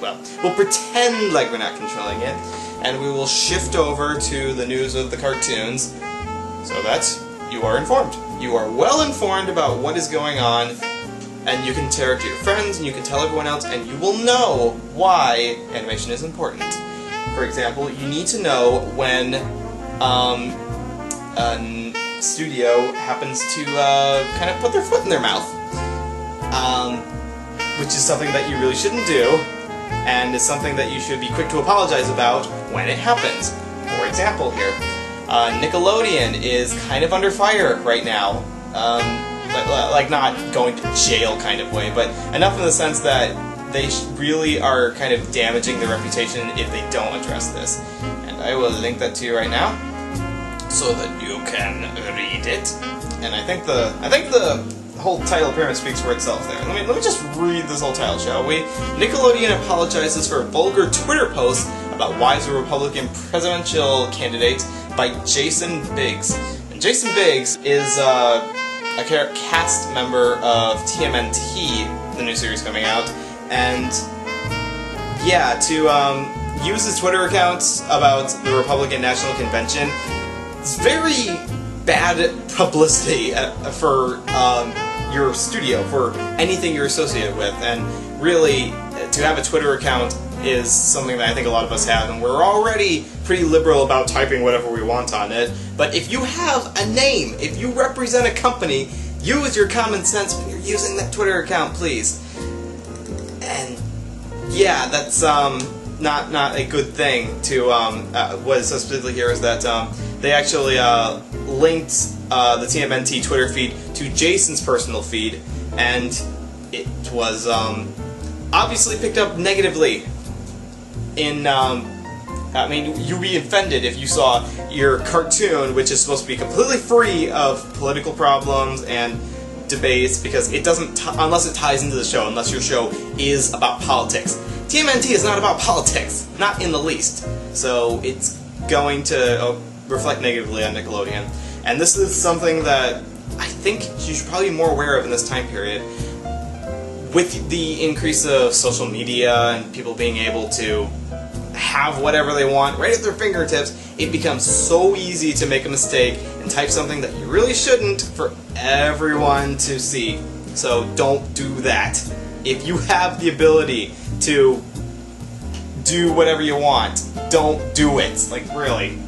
well, we'll pretend like we're not controlling it, and we will shift over to the news of the cartoons so that you are informed. You are well informed about what is going on, and you can share it to your friends, and you can tell everyone else, and you will know why animation is important. For example, you need to know when a studio happens to kind of put their foot in their mouth, which is something that you really shouldn't do, and is something that you should be quick to apologize about when it happens. For example here, Nickelodeon is kind of under fire right now. Like not going to jail kind of way, but enough in the sense that they really are kind of damaging their reputation if they don't address this. And I will link that to you right now, so that you can read it. And I think the whole title pretty much speaks for itself there. Let me just read this whole title, shall we? Nickelodeon apologizes for a vulgar Twitter post about wives of Republican presidential candidate by Jason Biggs. And Jason Biggs is a cast member of TMNT, the new series coming out, and yeah, to use his Twitter account about the Republican National Convention, it's very bad publicity for your studio, for anything you're associated with, and really, to have a Twitter account is something that I think a lot of us have, and we're already pretty liberal about typing whatever we want on it. But if you have a name, if you represent a company, use your common sense when you're using that Twitter account, please. And yeah, that's not a good thing. To what is specifically here is that they actually linked the TMNT Twitter feed to Jason's personal feed, and it was obviously picked up negatively. I mean, you'd be offended if you saw your cartoon, which is supposed to be completely free of political problems and debates, because it doesn't, unless it ties into the show, unless your show is about politics. TMNT is not about politics, not in the least. So it's going to reflect negatively on Nickelodeon. And this is something that I think you should probably be more aware of in this time period. With the increase of social media and people being able to have whatever they want right at their fingertips, it becomes so easy to make a mistake and type something that you really shouldn't for everyone to see. So don't do that. If you have the ability to do whatever you want, don't do it. Like, really.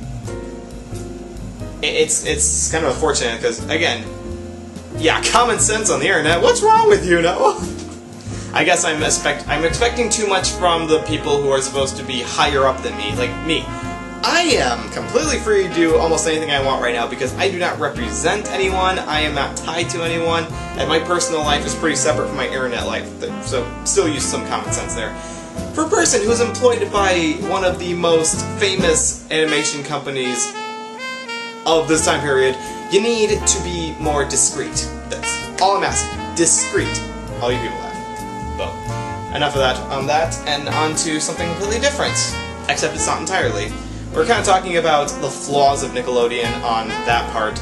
It's kind of unfortunate because, again, yeah, common sense on the internet. What's wrong with you, Noah? I guess I'm expecting too much from the people who are supposed to be higher up than me, like me. I am completely free to do almost anything I want right now because I do not represent anyone, I am not tied to anyone, and my personal life is pretty separate from my internet life, so still use some common sense there. For a person who is employed by one of the most famous animation companies of this time period, you need to be more discreet. That's all I'm asking. Discreet. All you people have. Well, enough of that on that, and on to something completely different. Except it's not entirely. We're kind of talking about the flaws of Nickelodeon on that part.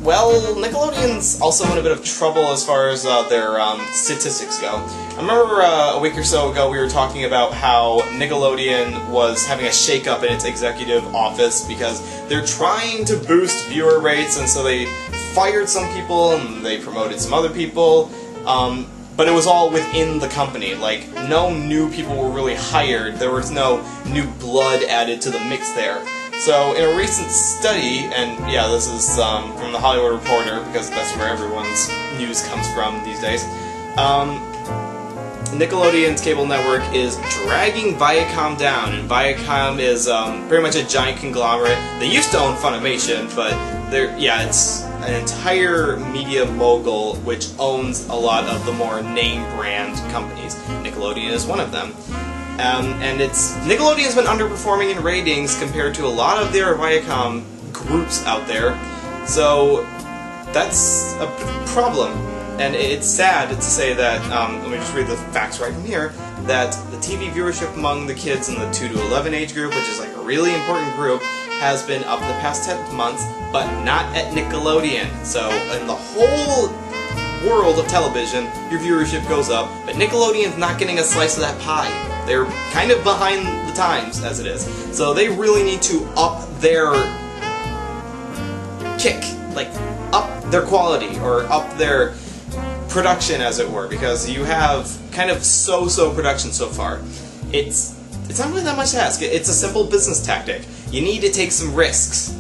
Well, Nickelodeon's also in a bit of trouble as far as their statistics go. I remember a week or so ago we were talking about how Nickelodeon was having a shake-up in its executive office because they're trying to boost viewer rates, and so they fired some people and they promoted some other people. But it was all within the company. Like, no new people were really hired. There was no new blood added to the mix there. So, in a recent study, and yeah, this is from the Hollywood Reporter, because that's where everyone's news comes from these days, Nickelodeon's cable network is dragging Viacom down, and Viacom is pretty much a giant conglomerate. They used to own Funimation, but yeah, it's an entire media mogul which owns a lot of the more name brand companies. Nickelodeon is one of them. And Nickelodeon's been underperforming in ratings compared to a lot of their Viacom groups out there. So that's a problem. And it's sad to say that, let me just read the facts right from here, that the TV viewership among the kids in the 2 to 11 age group, which is like a really important group, has been up the past 10 months, but not at Nickelodeon. So in the whole world of television, your viewership goes up, but Nickelodeon's not getting a slice of that pie. They're kind of behind the times, as it is. So they really need to up their kick, like, up their quality, or up their production, as it were, because you have kind of so-so production so far. It's not really that much to ask. It's a simple business tactic. You need to take some risks.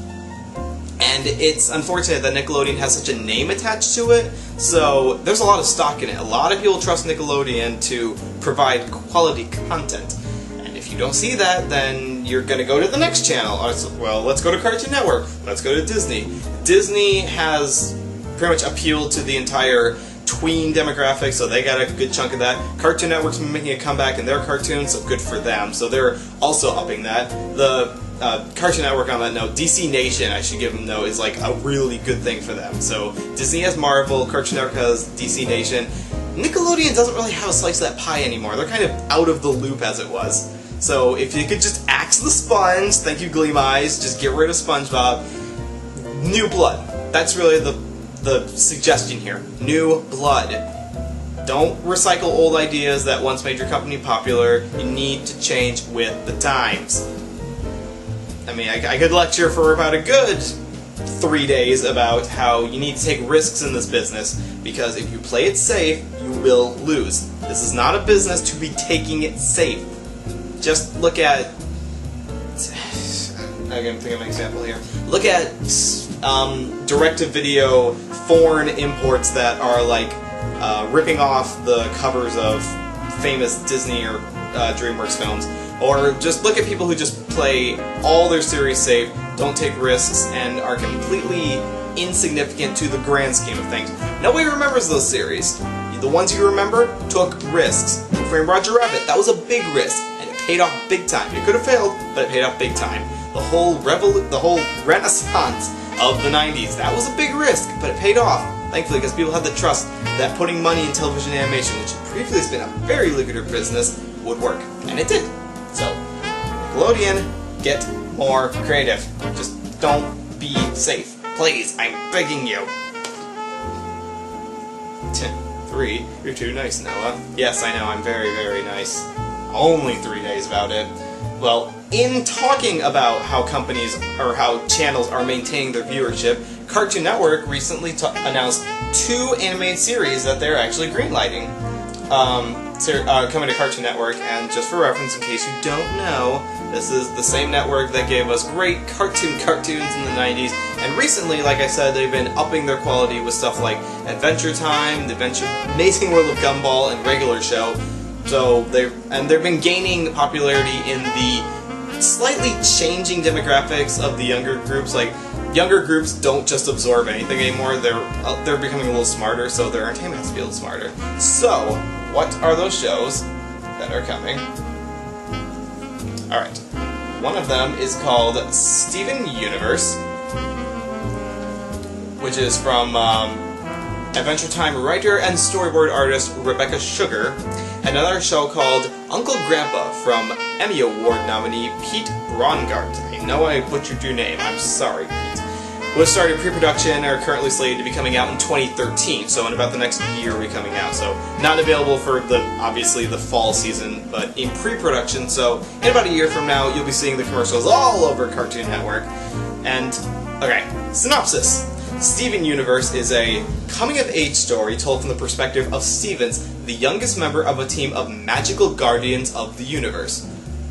And it's unfortunate that Nickelodeon has such a name attached to it, so there's a lot of stock in it. A lot of people trust Nickelodeon to provide quality content. And if you don't see that, then you're going to go to the next channel. Well, let's go to Cartoon Network. Let's go to Disney. Disney has pretty much appealed to the entire tween demographic, so they got a good chunk of that. Cartoon Network's been making a comeback in their cartoons, so good for them. So they're also upping that. The Cartoon Network, on that note, DC Nation, I should give them note, is like a really good thing for them. So Disney has Marvel, Cartoon Network has DC Nation. Nickelodeon doesn't really have a slice of that pie anymore. They're kind of out of the loop as it was. So if you could just axe the sponge, thank you Gleam Eyes, just get rid of SpongeBob. New blood. That's really the suggestion here. New blood. Don't recycle old ideas that once made your company popular. You need to change with the times. I mean, I could lecture for about a good 3 days about how you need to take risks in this business, because if you play it safe, you will lose. This is not a business to be taking it safe. Just look at... I'm going to think of an example here. Look at direct-to-video foreign imports that are like ripping off the covers of famous Disney or DreamWorks films. Or just look at people who just play all their series safe, don't take risks, and are completely insignificant to the grand scheme of things. Nobody remembers those series. The ones you remember took risks. Who Framed Roger Rabbit, that was a big risk, and it paid off big time. It could have failed, but it paid off big time. The whole renaissance of the 90s, that was a big risk, but it paid off. Thankfully, because people had the trust that putting money in television animation, which previously has been a very lucrative business, would work. And it did. So, Nickelodeon, get more creative. Just don't be safe. Please, I'm begging you. 3, you're too nice, Noah. Yes, I know, I'm very, very nice. Only 3 days about it. Well, in talking about how companies, or how channels are maintaining their viewership, Cartoon Network recently announced 2 animated series that they're actually greenlighting. Coming to Cartoon Network, and just for reference, in case you don't know, this is the same network that gave us great cartoons in the 90s, and recently, like I said, they've been upping their quality with stuff like Adventure Time, The Amazing World of Gumball, and Regular Show. So they've been gaining popularity in the slightly changing demographics of the younger groups. Like, younger groups don't just absorb anything anymore, they're becoming a little smarter, so their entertainment has to be a little smarter. So, what are those shows that are coming? Alright. One of them is called Steven Universe, which is from Adventure Time writer and storyboard artist Rebecca Sugar. Another show called Uncle Grandpa from Emmy Award nominee Pete Brongart. I know I butchered your name, I'm sorry, Pete. Was started pre-production, are currently slated to be coming out in 2013, so in about the next year will be coming out. So not available for obviously the fall season, but in pre-production, so in about a year from now you'll be seeing the commercials all over Cartoon Network. And, okay, synopsis. Steven Universe is a coming-of-age story told from the perspective of Stevens, the youngest member of a team of magical guardians of the universe.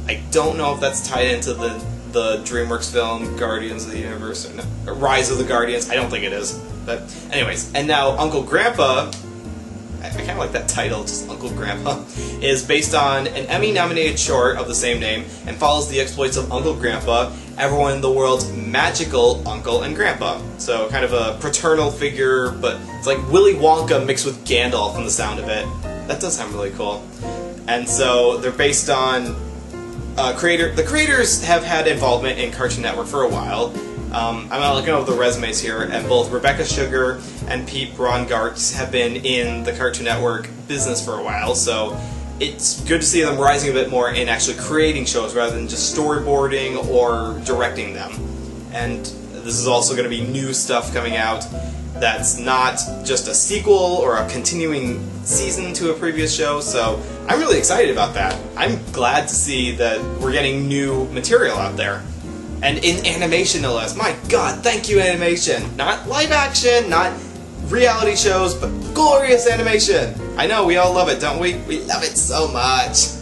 I don't know if that's tied into the DreamWorks film, Guardians of the Universe, or no, Rise of the Guardians. I don't think it is. But anyways, and now Uncle Grandpa, I kind of like that title, just Uncle Grandpa, is based on an Emmy-nominated short of the same name and follows the exploits of Uncle Grandpa, everyone in the world's magical uncle and grandpa. So kind of a paternal figure, but it's like Willy Wonka mixed with Gandalf from the sound of it. That does sound really cool. And so they're based on the creators have had involvement in Cartoon Network for a while. I'm not looking over the resumes here, and both Rebecca Sugar and Pete Brongart have been in the Cartoon Network business for a while, so it's good to see them rising a bit more in actually creating shows rather than just storyboarding or directing them. And this is also going to be new stuff coming out. that's not just a sequel or a continuing season to a previous show, so I'm really excited about that. I'm glad to see that we're getting new material out there. And in animation, no less. My god, thank you, animation! Not live action, not reality shows, but glorious animation! I know, we all love it, don't we? We love it so much!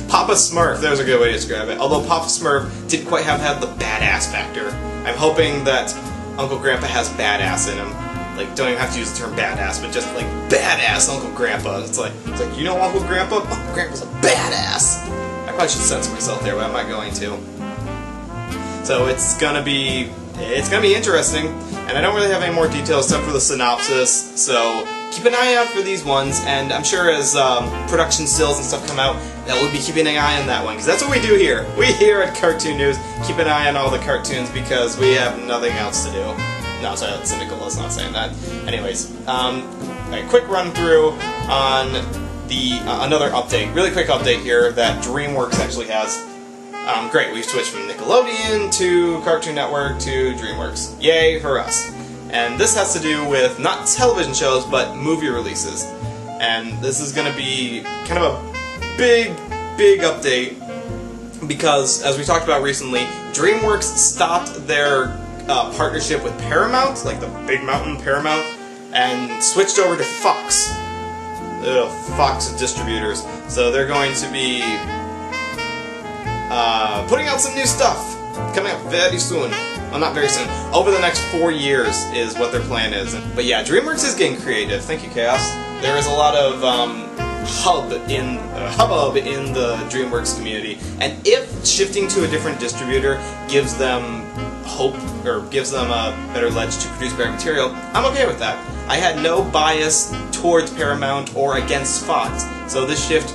Papa Smurf, there's a good way to describe it. Although Papa Smurf didn't quite have the badass factor. I'm hoping that Uncle Grandpa has badass in him. Like, don't even have to use the term badass, but just like badass Uncle Grandpa. It's like you know Uncle Grandpa? Uncle Grandpa's a badass! I probably should censor myself there, but I'm not going to. So it's gonna be interesting, and I don't really have any more details except for the synopsis, so keep an eye out for these ones, and I'm sure as production stills and stuff come out, that we'll be keeping an eye on that one, because that's what we do here. We here at Cartoon News keep an eye on all the cartoons because we have nothing else to do. No, sorry, that's cynical, let's not say that. Anyways, a quick run through on the another update, really quick update here that DreamWorks actually has. Great, we've switched from Nickelodeon to Cartoon Network to DreamWorks. Yay for us. And this has to do with not television shows, but movie releases. And this is going to be kind of a big update because, as we talked about recently, DreamWorks stopped their partnership with Paramount, like the Big Mountain Paramount, and switched over to Fox. Fox distributors. So they're going to be putting out some new stuff coming up very soon. Well, not very soon. Over the next 4 years is what their plan is. But yeah, DreamWorks is getting creative. Thank you, Chaos. There is a lot of hubbub in the DreamWorks community, and if shifting to a different distributor gives them hope or gives them a better ledge to produce better material, I'm okay with that. I had no bias towards Paramount or against Fox, so that shift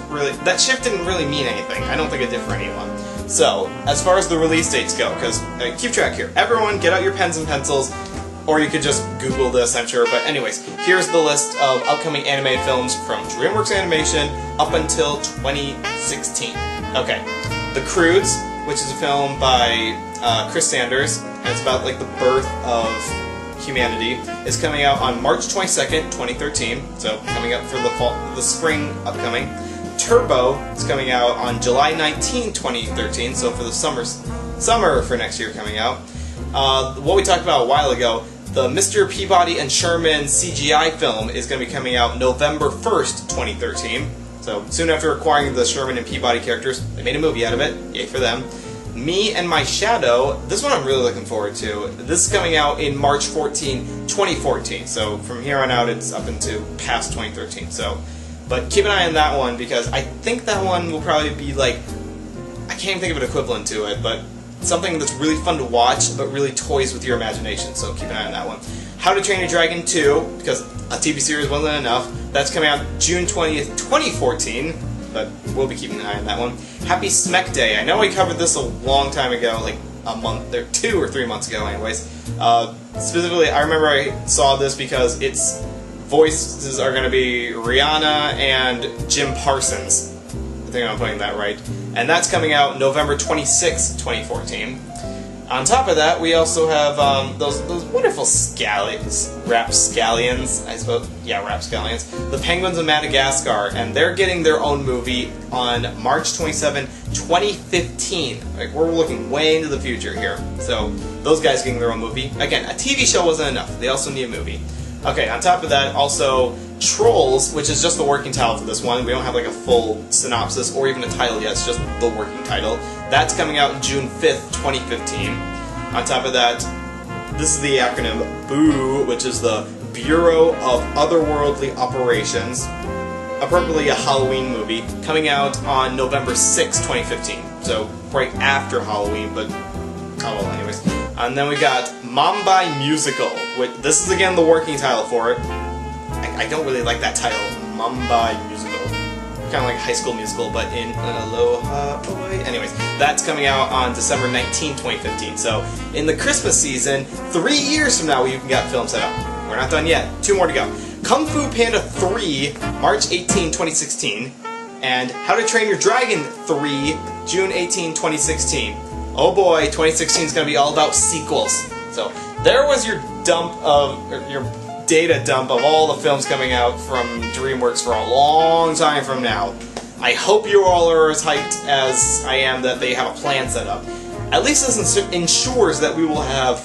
didn't really mean anything. I don't think it did for anyone. So, as far as the release dates go, because keep track here. Everyone, get out your pens and pencils, or you could just Google this, I'm sure. But anyways, here's the list of upcoming animated films from DreamWorks Animation up until 2016. Okay, The Croods, which is a film by Chris Sanders, and it's about like the birth of humanity, is coming out on March 22nd, 2013. So coming up for the spring upcoming. Turbo is coming out on July 19, 2013, so for the summer for next year coming out. What we talked about a while ago, the Mr. Peabody and Sherman CGI film is going to be coming out November 1st, 2013. So soon after acquiring the Sherman and Peabody characters, they made a movie out of it. Yay for them. Me and My Shadow, this one I'm really looking forward to. This is coming out in March 14, 2014. So from here on out, it's up into past 2013. But keep an eye on that one, because I think that one will probably be like, I can't even think of an equivalent to it, but something that's really fun to watch, but really toys with your imagination, so keep an eye on that one. How to Train Your Dragon 2, because a TV series wasn't enough, that's coming out June 20th, 2014, but we'll be keeping an eye on that one. Happy Smek Day, I know we covered this a long time ago, like a month, or 2 or 3 months ago anyways. Specifically, I remember I saw this because its voices are going to be Rihanna and Jim Parsons. I think I'm putting that right. And that's coming out November 26, 2014. On top of that, we also have those wonderful rapscallions, I suppose. Yeah, rapscallions. The Penguins of Madagascar, and they're getting their own movie on March 27, 2015. Like, we're looking way into the future here. So, those guys getting their own movie. Again, a TV show wasn't enough. They also need a movie. Okay, on top of that, also Trolls, which is just the working title for this one. We don't have like a full synopsis or even a title yet, it's just the working title. That's coming out June 5th, 2015. On top of that, this is the acronym BOO, which is the Bureau of Otherworldly Operations. Appropriately a Halloween movie, coming out on November 6th, 2015. So right after Halloween, but oh well, anyways. And then we got Mambai Musical. This is again the working title for it. I don't really like that title, Mambai Musical. Kind of like High School Musical, but in an Aloha Boy. Anyways, that's coming out on December 19, 2015. So in the Christmas season, 3 years from now, you can get films set up. We're not done yet. 2 more to go. Kung Fu Panda 3, March 18, 2016. And How to Train Your Dragon 3, June 18, 2016. Oh boy, 2016 is going to be all about sequels. So there was your your data dump of all the films coming out from DreamWorks for a long time from now. I hope you all are as hyped as I am that they have a plan set up. At least this ensures that we will have,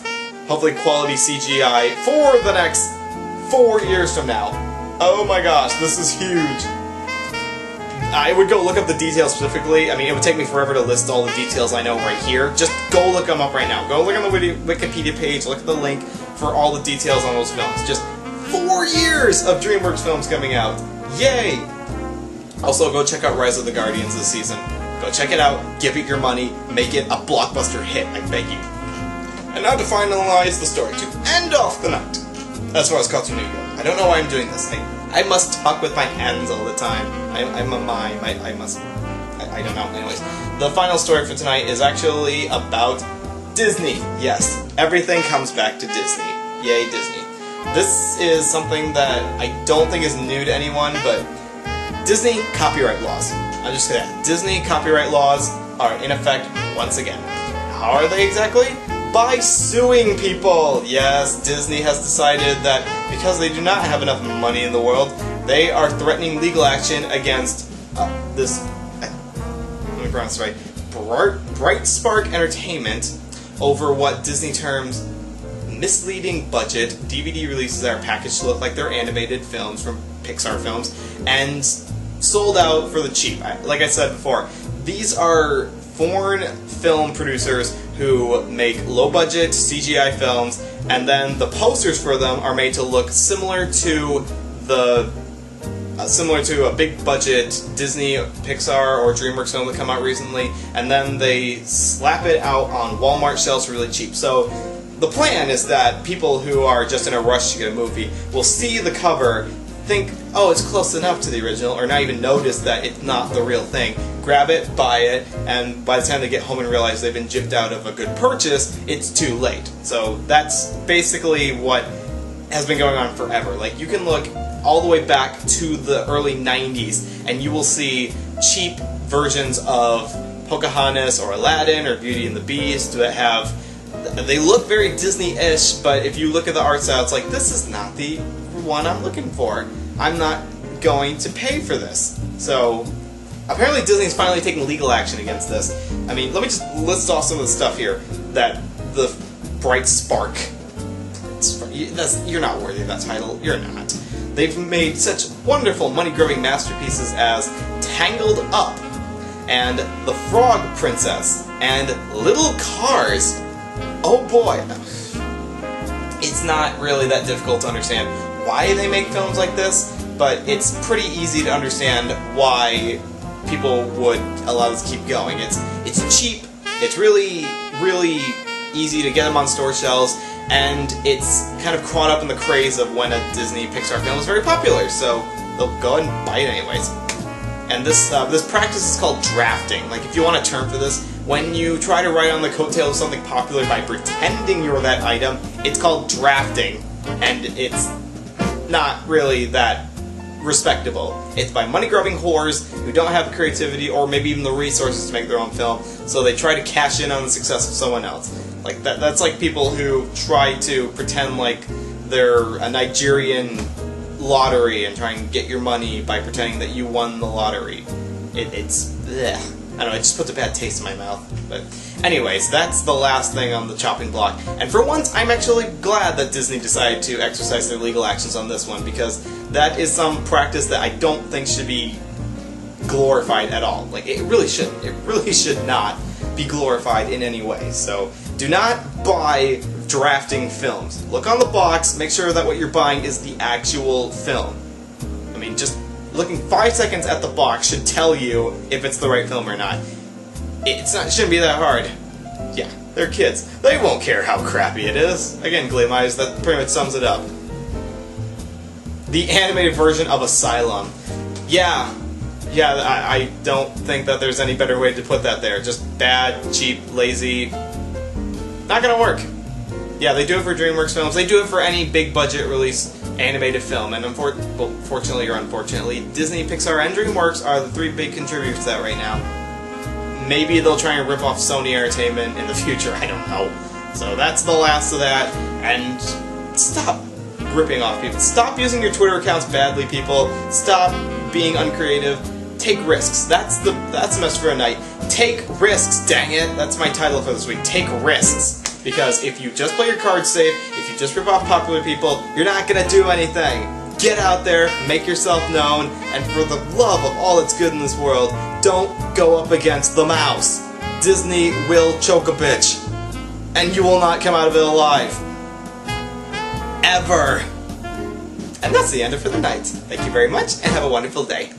hopefully, quality CGI for the next 4 years from now. Oh my gosh, this is huge. I would go look up the details specifically. I mean, it would take me forever to list all the details I know right here. Just go look them up right now. Go look on the Wikipedia page, look at the link for all the details on those films. Just 4 years of DreamWorks films coming out. Yay! Also, go check out Rise of the Guardians this season. Go check it out, give it your money, make it a blockbuster hit, I beg you. And now to finalize the story, to end off the night, as far as Cartoon Network. I don't know why I'm doing this. I must talk with my hands all the time. I'm a mime. I don't know. Anyways, the final story for tonight is actually about Disney. Yes, everything comes back to Disney. Yay, Disney. This is something that I don't think is new to anyone, but Disney copyright laws. I'll just say that. Disney copyright laws are in effect once again. How are they exactly? By suing people! Yes, Disney has decided that because they do not have enough money in the world, they are threatening legal action against this, let me pronounce it right, Bright Spark Entertainment over what Disney terms misleading budget. DVD releases are packaged to look like they're animated films from Pixar films, and sold out for the cheap. Like I said before, these are foreign film producers who make low-budget CGI films, and then the posters for them are made to look similar to a big-budget Disney, Pixar, or DreamWorks film that come out recently, and then they slap it out on Walmart shelves for really cheap. So the plan is that people who are just in a rush to get a movie will see the cover, think, oh, it's close enough to the original, or not even notice that it's not the real thing, grab it, buy it, and by the time they get home and realize they've been gypped out of a good purchase, it's too late. So that's basically what has been going on forever. Like, you can look all the way back to the early 90s, and you will see cheap versions of Pocahontas or Aladdin or Beauty and the Beast that have, they look very Disney-ish, but if you look at the art style, it's like, this is not the one I'm looking for. I'm not going to pay for this. So apparently Disney's finally taking legal action against this. I mean, let me just list off some of the stuff here that the Bright Spark. You're not worthy of that title. You're not. They've made such wonderful money-grubbing masterpieces as Tangled Up and The Frog Princess and Little Cars. Oh boy. It's not really that difficult to understand why they make films like this, but it's pretty easy to understand why people would allow this to keep going. It's cheap, it's really easy to get them on store shelves, and it's kind of caught up in the craze of when a Disney Pixar film was very popular, so they'll go ahead and buy it anyways. And this practice is called drafting. Like, if you want a term for this, when you try to write on the coattail of something popular by pretending you're that item, it's called drafting, and it's not really that respectable. It's by money-grubbing whores who don't have the creativity or maybe even the resources to make their own film, so they try to cash in on the success of someone else. Like that's like people who try to pretend like they're a Nigerian lottery and try and get your money by pretending that you won the lottery. It's bleh. I don't know, it just puts a bad taste in my mouth. But anyways, that's the last thing on the chopping block. And for once, I'm actually glad that Disney decided to exercise their legal actions on this one, because that is some practice that I don't think should be glorified at all. Like, it really shouldn't. It really should not be glorified in any way. So do not buy drafting films. Look on the box, make sure that what you're buying is the actual film. I mean, just looking 5 seconds at the box should tell you if it's the right film or not. It shouldn't be that hard. Yeah, they're kids. They won't care how crappy it is. Again, Gleamize, that pretty much sums it up. The animated version of Asylum. Yeah, I don't think that there's any better way to put that there. Just bad, cheap, lazy. Not gonna work. Yeah, they do it for DreamWorks films. They do it for any big budget release animated film, and fortunately or unfortunately, Disney, Pixar, and DreamWorks are the 3 big contributors to that right now. Maybe they'll try and rip off Sony Entertainment in the future, I don't know. So that's the last of that, and stop ripping off people. Stop using your Twitter accounts badly, people. Stop being uncreative. Take risks. That's the message for tonight. Take risks, dang it. That's my title for this week. Take risks. Because if you just play your cards safe, if you just rip off popular people, you're not gonna do anything. Get out there, make yourself known, and for the love of all that's good in this world, don't go up against the mouse. Disney will choke a bitch. And you will not come out of it alive. Ever. And that's the end of it for the night. Thank you very much, and have a wonderful day.